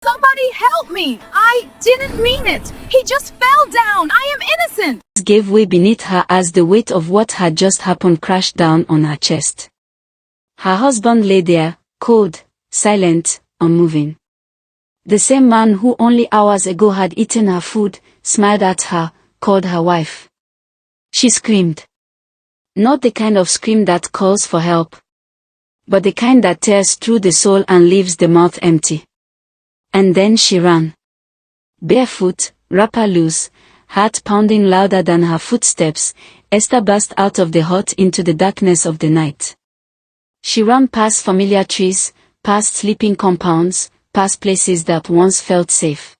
Somebody help me! I didn't mean it! He just fell down! I am innocent! Gave way beneath her as the weight of what had just happened crashed down on her chest. Her husband lay there, cold, silent, unmoving. The same man who only hours ago had eaten her food, smiled at her, called her wife. She screamed. Not the kind of scream that calls for help, but the kind that tears through the soul and leaves the mouth empty. And then she ran. Barefoot, wrapper loose, heart pounding louder than her footsteps, Esther burst out of the hut into the darkness of the night. She ran past familiar trees, past sleeping compounds, past places that once felt safe.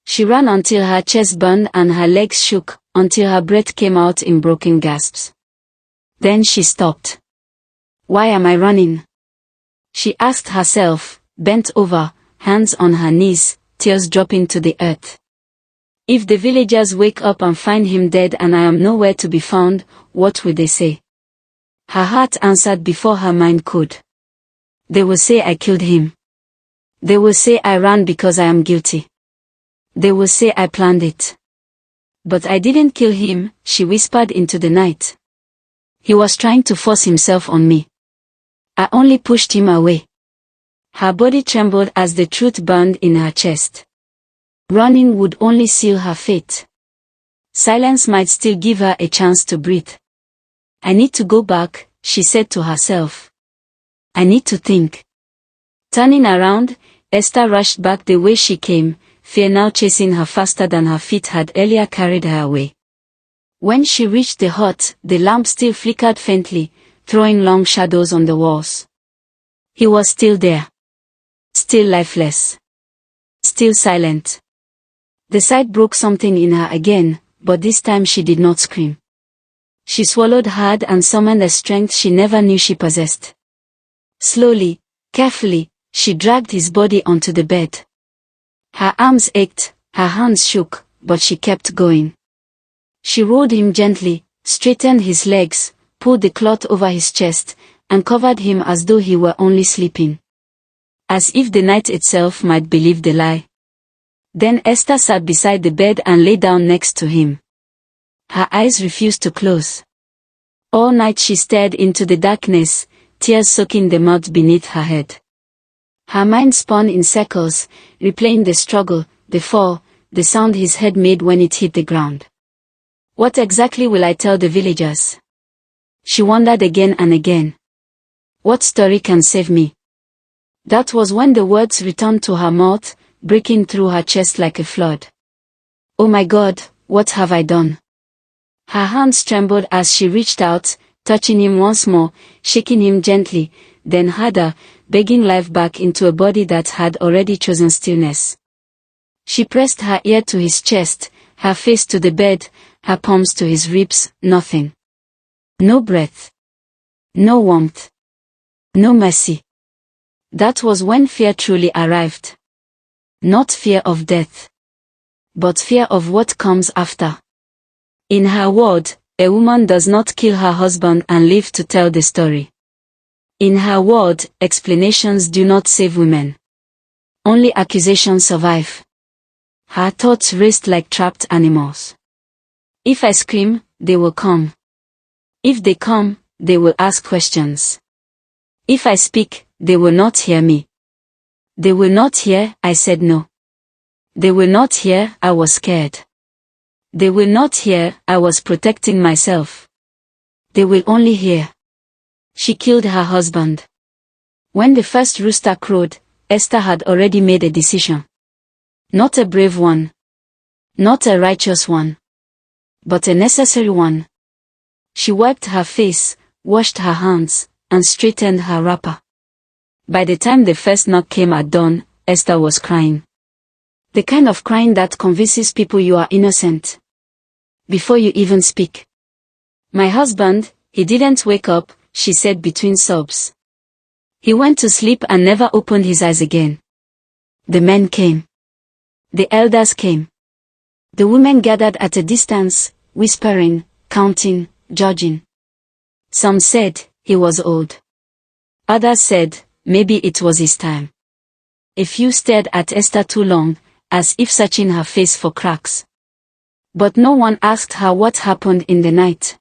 She ran until her chest burned and her legs shook, until her breath came out in broken gasps. Then she stopped. Why am I running? She asked herself, bent over, hands on her knees, tears dropping to the earth. If the villagers wake up and find him dead and I am nowhere to be found, what will they say? Her heart answered before her mind could. They will say I killed him. They will say I ran because I am guilty. They will say I planned it. But I didn't kill him, she whispered into the night. He was trying to force himself on me. I only pushed him away. Her body trembled as the truth burned in her chest. Running would only seal her fate. Silence might still give her a chance to breathe. I need to go back, she said to herself. I need to think. Turning around, Esther rushed back the way she came, fear now chasing her faster than her feet had earlier carried her away. When she reached the hut, the lamp still flickered faintly, throwing long shadows on the walls. He was still there. Still lifeless. Still silent. The sight broke something in her again, but this time she did not scream. She swallowed hard and summoned a strength she never knew she possessed. Slowly, carefully, she dragged his body onto the bed. Her arms ached, her hands shook, but she kept going. She rolled him gently, straightened his legs, pulled the cloth over his chest, and covered him as though he were only sleeping. As if the night itself might believe the lie. Then Esther sat beside the bed and lay down next to him. Her eyes refused to close. All night she stared into the darkness, tears soaking the mud beneath her head. Her mind spun in circles, replaying the struggle, the fall, the sound his head made when it hit the ground. What exactly will I tell the villagers? She wondered again and again. What story can save me? That was when the words returned to her mouth, breaking through her chest like a flood. Oh my God, what have I done? Her hands trembled as she reached out, touching him once more, shaking him gently, then harder, begging life back into a body that had already chosen stillness. She pressed her ear to his chest, her face to the bed, her palms to his ribs, nothing. No breath. No warmth. No mercy. That was when fear truly arrived. Not fear of death, but fear of what comes after. In her world, a woman does not kill her husband and live to tell the story. In her world, explanations do not save women. Only accusations survive. Her thoughts raced like trapped animals. If I scream, they will come. If they come, they will ask questions. If I speak, they will not hear me. They will not hear, I said no. They will not hear, I was scared. They will not hear, I was protecting myself. They will only hear. She killed her husband. When the first rooster crowed, Esther had already made a decision. Not a brave one. Not a righteous one. But a necessary one. She wiped her face, washed her hands, and straightened her wrapper. By the time the first knock came at dawn, Esther was crying. The kind of crying that convinces people you are innocent. Before you even speak. My husband, he didn't wake up, she said between sobs. He went to sleep and never opened his eyes again. The men came. The elders came. The women gathered at a distance, whispering, counting, judging. Some said, he was old. Others said, maybe it was his time. A few stared at Esther too long, as if searching her face for cracks. But no one asked her what happened in the night.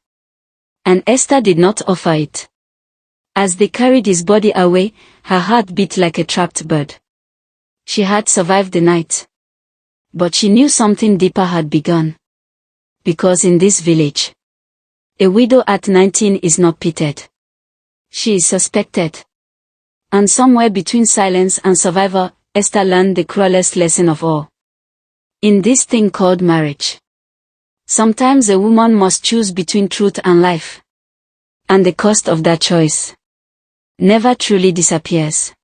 And Esther did not offer it. As they carried his body away, her heart beat like a trapped bird. She had survived the night. But she knew something deeper had begun. Because in this village, a widow at 19 is not pitied. She is suspected. And somewhere between silence and survival, Esther learned the cruelest lesson of all. In this thing called marriage, sometimes a woman must choose between truth and life. And the cost of that choice never truly disappears.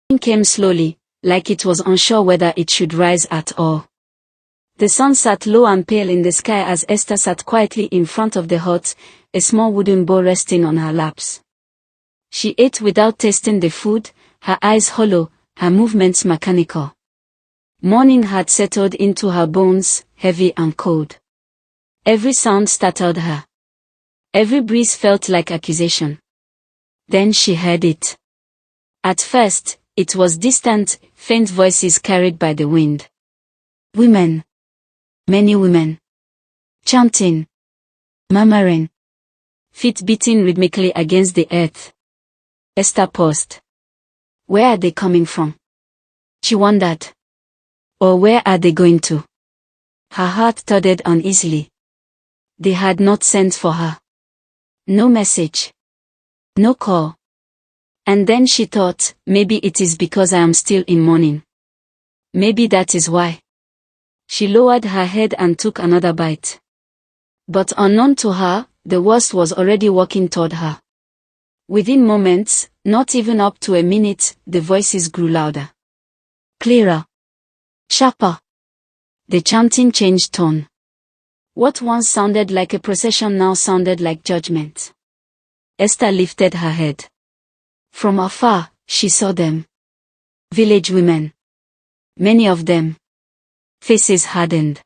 It came slowly, like it was unsure whether it should rise at all. The sun sat low and pale in the sky as Esther sat quietly in front of the hut, a small wooden bowl resting on her laps. She ate without tasting the food, her eyes hollow, her movements mechanical. Morning had settled into her bones, heavy and cold. Every sound startled her. Every breeze felt like accusation. Then she heard it. At first, it was distant, faint voices carried by the wind. Women. Many women. Chanting. Murmuring. Feet beating rhythmically against the earth. Esther paused. Where are they coming from? She wondered. Or where are they going to? Her heart thudded uneasily. They had not sent for her. No message. No call. And then she thought, maybe it is because I am still in mourning. Maybe that is why. She lowered her head and took another bite. But unknown to her, the worst was already walking toward her. Within moments, not even up to a minute, the voices grew louder. Clearer. Sharper. The chanting changed tone. What once sounded like a procession now sounded like judgment. Esther lifted her head. From afar, she saw them. Village women. Many of them. Faces hardened.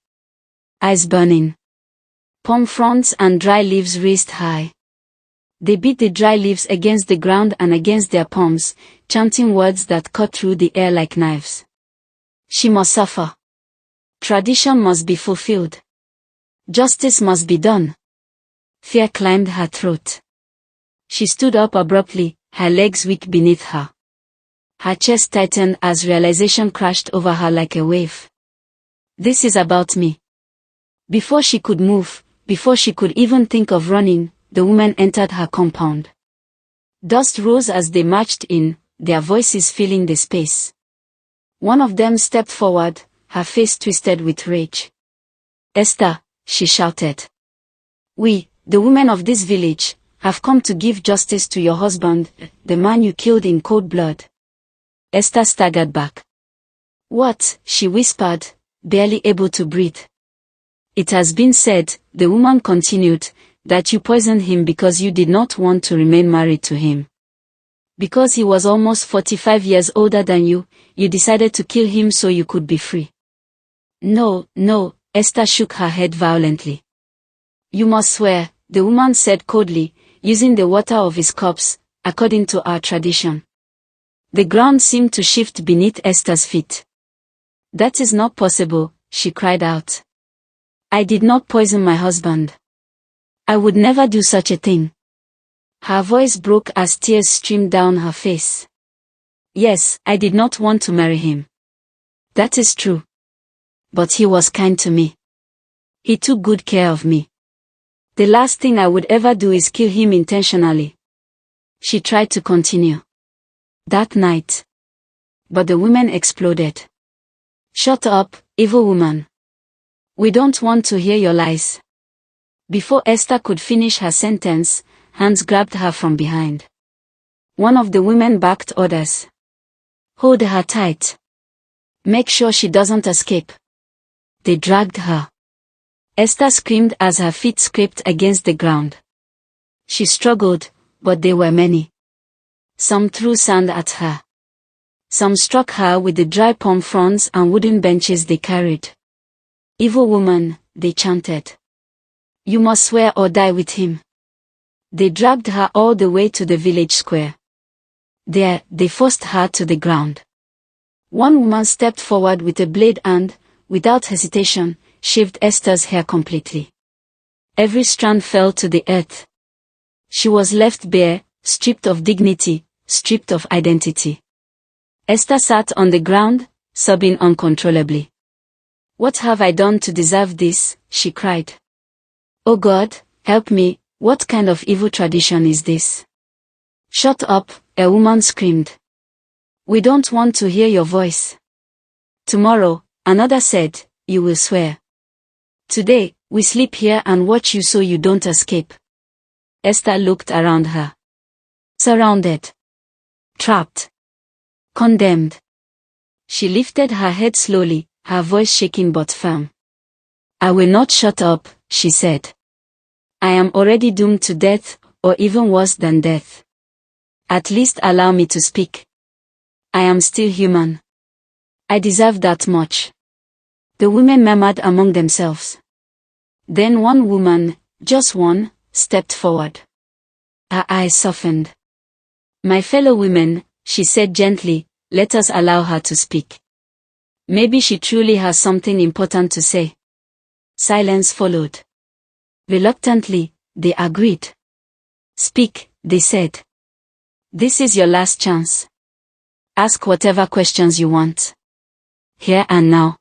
Eyes burning. Palm fronds and dry leaves raised high. They beat the dry leaves against the ground and against their palms, chanting words that cut through the air like knives. She must suffer. Tradition must be fulfilled. Justice must be done. Fear climbed her throat. She stood up abruptly, her legs weak beneath her. Her chest tightened as realization crashed over her like a wave. This is about me. Before she could move, before she could even think of running, the woman entered her compound. Dust rose as they marched in, their voices filling the space. One of them stepped forward, her face twisted with rage. Esther, she shouted. We, the women of this village, have come to give justice to your husband, the man you killed in cold blood. Esther staggered back. What? She whispered, barely able to breathe. It has been said, the woman continued, that you poisoned him because you did not want to remain married to him. Because he was almost 45 years older than you, you decided to kill him so you could be free. No, no, Esther shook her head violently. You must swear, the woman said coldly, using the water of his cups, according to our tradition. The ground seemed to shift beneath Esther's feet. That is not possible, she cried out. I did not poison my husband. I would never do such a thing. Her voice broke as tears streamed down her face. Yes, I did not want to marry him. That is true. But he was kind to me. He took good care of me. The last thing I would ever do is kill him intentionally. She tried to continue. That night. But the woman exploded. Shut up, evil woman. We don't want to hear your lies. Before Esther could finish her sentence, hands grabbed her from behind. One of the women backed others. Hold her tight. Make sure she doesn't escape. They dragged her. Esther screamed as her feet scraped against the ground. She struggled, but they were many. Some threw sand at her. Some struck her with the dry palm fronds and wooden benches they carried. Evil woman, they chanted. You must swear or die with him. They dragged her all the way to the village square. There, they forced her to the ground. One woman stepped forward with a blade and, without hesitation, shaved Esther's hair completely. Every strand fell to the earth. She was left bare, stripped of dignity, stripped of identity. Esther sat on the ground, sobbing uncontrollably. "What have I done to deserve this?" she cried. "Oh God, help me, what kind of evil tradition is this?" "Shut up," a woman screamed. "We don't want to hear your voice." "Tomorrow," another said, "you will swear. Today, we sleep here and watch you so you don't escape." Esther looked around her. Surrounded. Trapped. Condemned. She lifted her head slowly, her voice shaking but firm. "I will not shut up," she said. "I am already doomed to death, or even worse than death. At least allow me to speak. I am still human. I deserve that much." The women murmured among themselves. Then one woman, just one, stepped forward. Her eyes softened. "My fellow women," she said gently, "let us allow her to speak. Maybe she truly has something important to say." Silence followed. Reluctantly, they agreed. "Speak," they said. "This is your last chance. Ask whatever questions you want. Here and now."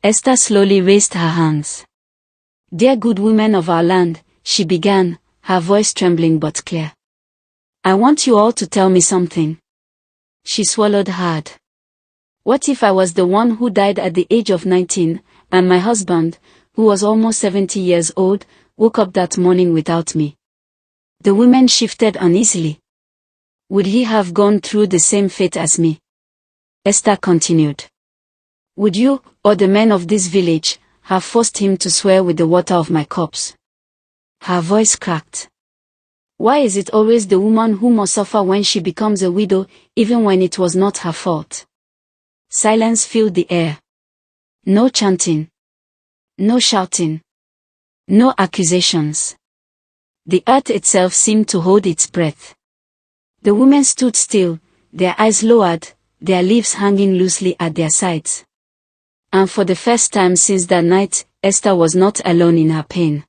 Esther slowly raised her hands. "Dear good women of our land," she began, her voice trembling but clear. "I want you all to tell me something." She swallowed hard. "What if I was the one who died at the age of 19, and my husband, who was almost 70 years old, woke up that morning without me?" The women shifted uneasily. "Would he have gone through the same fate as me?" Esther continued. "Would you, or the men of this village, have forced him to swear with the water of my cups?" Her voice cracked. "Why is it always the woman who must suffer when she becomes a widow, even when it was not her fault?" Silence filled the air. No chanting. No shouting. No accusations. The earth itself seemed to hold its breath. The women stood still, their eyes lowered, their leaves hanging loosely at their sides. And for the first time since that night, Esther was not alone in her pain.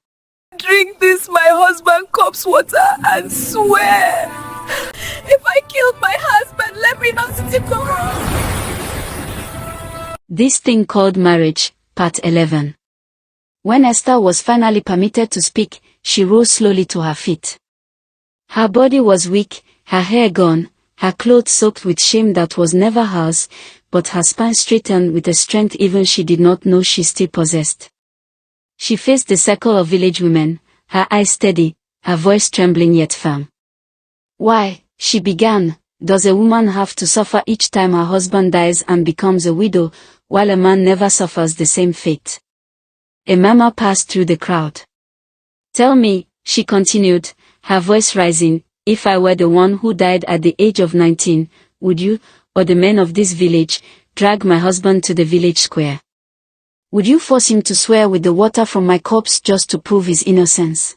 Drink this my husband cup's water and swear. If I killed my husband, let me not stick around. This thing called marriage, Part 11. When Esther was finally permitted to speak, she rose slowly to her feet. Her body was weak, her hair gone, her clothes soaked with shame that was never hers, but her spine straightened with a strength even she did not know she still possessed. She faced the circle of village women, her eyes steady, her voice trembling yet firm. "Why," she began, "does a woman have to suffer each time her husband dies and becomes a widow, while a man never suffers the same fate?" A murmur passed through the crowd. "Tell me," she continued, her voice rising, "if I were the one who died at the age of 19, would you, or the men of this village, drag my husband to the village square? Would you force him to swear with the water from my corpse just to prove his innocence?"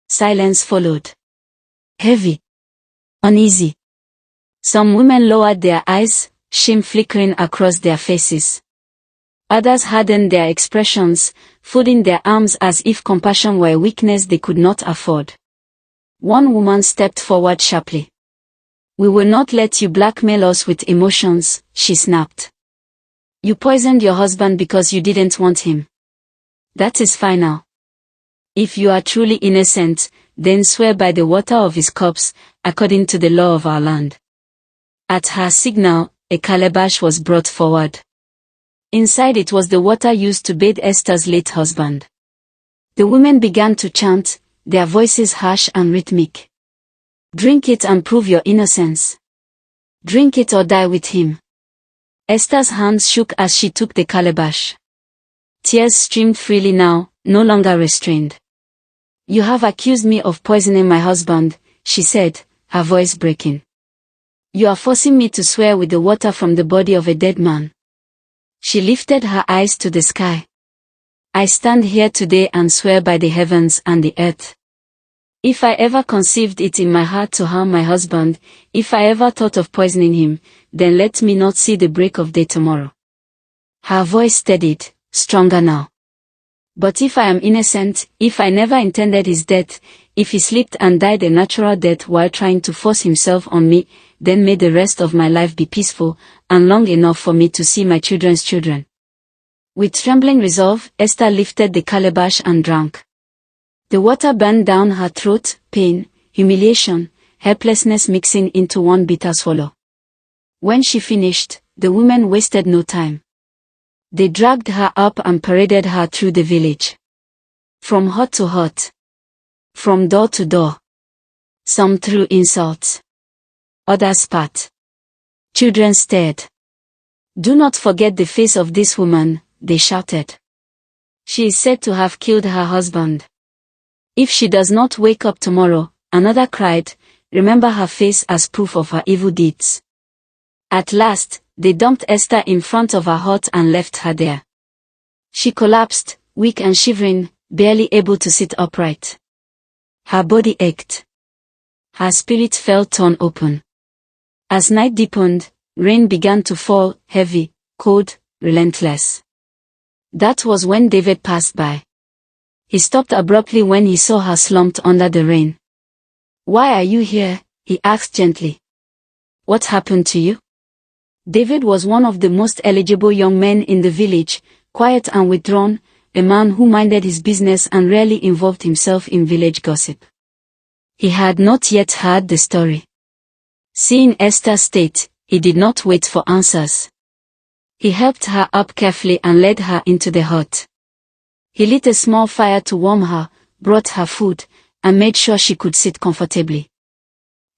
Silence followed. Heavy. Uneasy. Some women lowered their eyes, shame flickering across their faces. Others hardened their expressions, folding their arms as if compassion were a weakness they could not afford. One woman stepped forward sharply. "We will not let you blackmail us with emotions," she snapped. "You poisoned your husband because you didn't want him. That is final. If you are truly innocent, then swear by the water of his cups, according to the law of our land." At her signal, a calabash was brought forward. Inside it was the water used to bathe Esther's late husband. The women began to chant, their voices harsh and rhythmic. "Drink it and prove your innocence. Drink it or die with him." Esther's hands shook as she took the calabash. Tears streamed freely now, no longer restrained. "You have accused me of poisoning my husband," she said, her voice breaking. "You are forcing me to swear with the water from the body of a dead man." She lifted her eyes to the sky. "I stand here today and swear by the heavens and the earth. If I ever conceived it in my heart to harm my husband, if I ever thought of poisoning him, then let me not see the break of day tomorrow. Her voice steadied, stronger now. But if I am innocent, if I never intended his death, if he slipped and died a natural death while trying to force himself on me, then may the rest of my life be peaceful, and long enough for me to see my children's children. With trembling resolve, Esther lifted the calabash and drank. The water burned down her throat, pain, humiliation, helplessness mixing into one bitter swallow. When she finished, the women wasted no time. They dragged her up and paraded her through the village. From hut to hut. From door to door. Some threw insults. Others spat. Children stared. "Do not forget the face of this woman," they shouted. "She is said to have killed her husband. If she does not wake up tomorrow," another cried, "remember her face as proof of her evil deeds." At last, they dumped Esther in front of her hut and left her there. She collapsed, weak and shivering, barely able to sit upright. Her body ached. Her spirit felt torn open. As night deepened, rain began to fall, heavy, cold, relentless. That was when David passed by. He stopped abruptly when he saw her slumped under the rain. "Why are you here?" he asked gently. "What happened to you?" David was one of the most eligible young men in the village, quiet and withdrawn, a man who minded his business and rarely involved himself in village gossip. He had not yet heard the story. Seeing Esther's state, he did not wait for answers. He helped her up carefully and led her into the hut. He lit a small fire to warm her, brought her food, and made sure she could sit comfortably.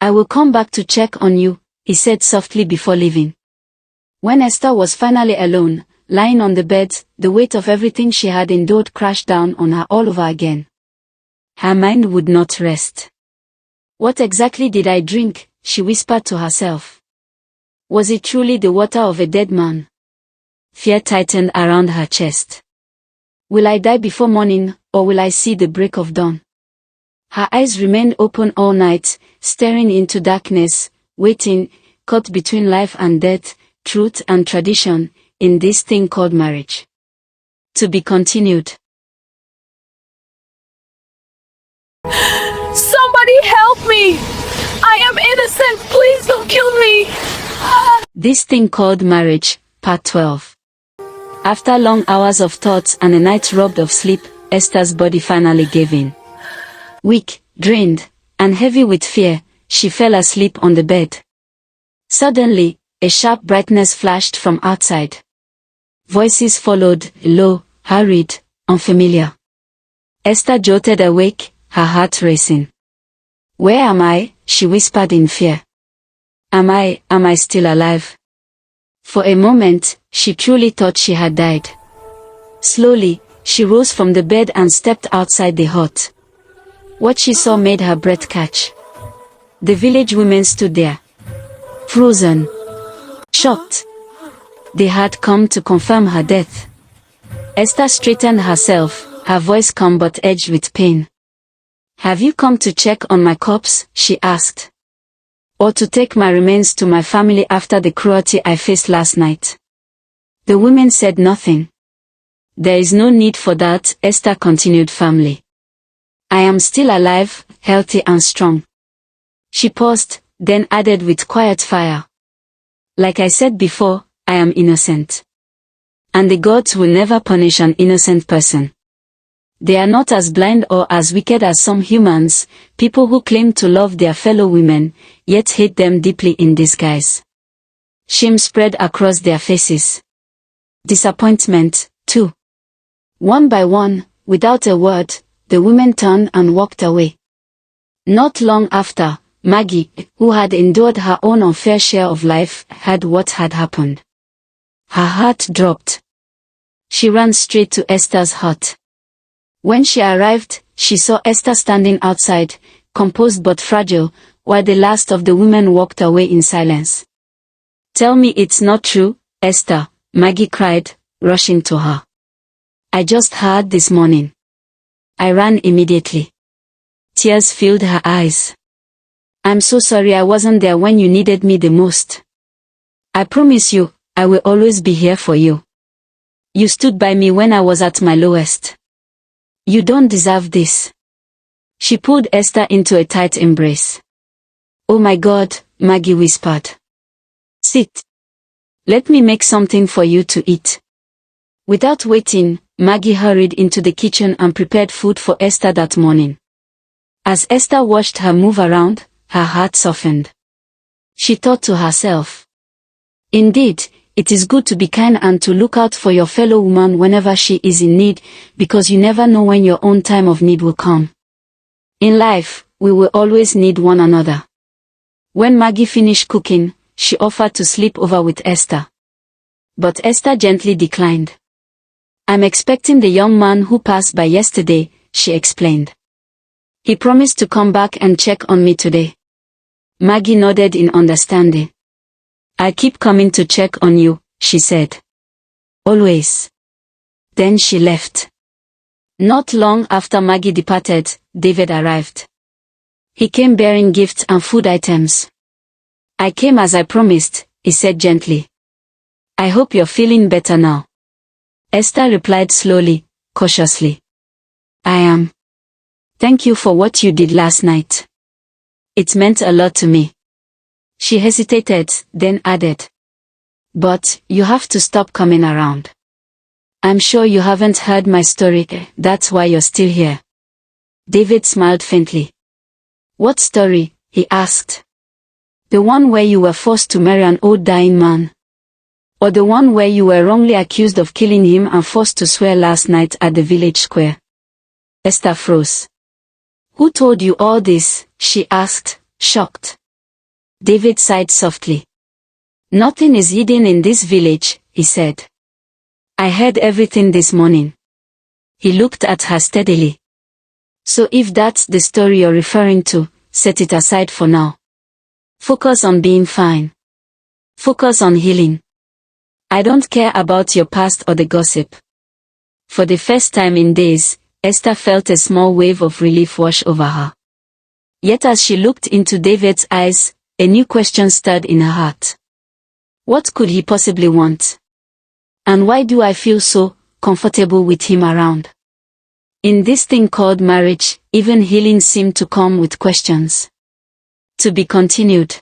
"I will come back to check on you," he said softly before leaving. When Esther was finally alone, lying on the bed, the weight of everything she had endured crashed down on her all over again. Her mind would not rest. "What exactly did I drink?" she whispered to herself. Was it truly the water of a dead man? Fear tightened around her chest. Will I die before morning, or will I see the break of dawn? Her eyes remained open all night, staring into darkness, waiting, caught between life and death, truth and tradition, in this thing called marriage. To be continued. Somebody help me! I am innocent, please don't kill me! This thing called marriage, Part 12. After long hours of thought and a night robbed of sleep, Esther's body finally gave in. Weak, drained, and heavy with fear, she fell asleep on the bed. Suddenly, a sharp brightness flashed from outside. Voices followed, low, hurried, unfamiliar. Esther jolted awake, her heart racing. "Where am I?" she whispered in fear. Am I still alive?" For a moment, she truly thought she had died. Slowly, she rose from the bed and stepped outside the hut. What she saw made her breath catch. The village women stood there. Frozen. Shocked. They had come to confirm her death. Esther straightened herself, her voice calm but edged with pain. "Have you come to check on my corpse?" she asked. "Or to take my remains to my family after the cruelty I faced last night?" The women said nothing. "There is no need for that," Esther continued firmly. "I am still alive, healthy and strong." She paused, then added with quiet fire. "Like I said before, I am innocent. And the gods will never punish an innocent person. They are not as blind or as wicked as some humans, people who claim to love their fellow women, yet hate them deeply in disguise." Shame spread across their faces. Disappointment, too. One by one, without a word, the women turned and walked away. Not long after, Maggie, who had endured her own unfair share of life, heard what had happened. Her heart dropped. She ran straight to Esther's hut. When she arrived, she saw Esther standing outside, composed but fragile, while the last of the women walked away in silence. "Tell me it's not true, Esther," Maggie cried, rushing to her. "I just heard this morning. I ran immediately. Tears filled her eyes. I'm so sorry I wasn't there when you needed me the most. I promise you, I will always be here for you. You stood by me when I was at my lowest. You don't deserve this. She pulled Esther into a tight embrace. Oh my God, Maggie whispered. Sit. Let me make something for you to eat. Without waiting, Maggie hurried into the kitchen and prepared food for Esther that morning. As Esther watched her move around, her heart softened. She thought to herself, indeed, it is good to be kind and to look out for your fellow woman whenever she is in need, because you never know when your own time of need will come. In life, we will always need one another. When Maggie finished cooking, she offered to sleep over with Esther. But Esther gently declined. I'm expecting the young man who passed by yesterday, she explained. He promised to come back and check on me today. Maggie nodded in understanding. I keep coming to check on you, she said. Always. Then she left. Not long after Maggie departed, David arrived. He came bearing gifts and food items. I came as I promised, he said gently. I hope you're feeling better now. Esther replied slowly, cautiously. I am. Thank you for what you did last night. It meant a lot to me. She hesitated, then added. But, you have to stop coming around. I'm sure you haven't heard my story, that's why you're still here. David smiled faintly. What story? He asked. The one where you were forced to marry an old dying man? Or the one where you were wrongly accused of killing him and forced to swear last night at the village square? Esther froze. Who told you all this? She asked, shocked. David sighed softly. Nothing is hidden in this village, he said. I heard everything this morning. He looked at her steadily. So if that's the story you're referring to, set it aside for now. Focus on being fine. Focus on healing. I don't care about your past or the gossip. For the first time in days, Esther felt a small wave of relief wash over her. Yet as she looked into David's eyes, a new question stirred in her heart. What could he possibly want? And why do I feel so comfortable with him around? In this thing called marriage, even healing seemed to come with questions. To be continued.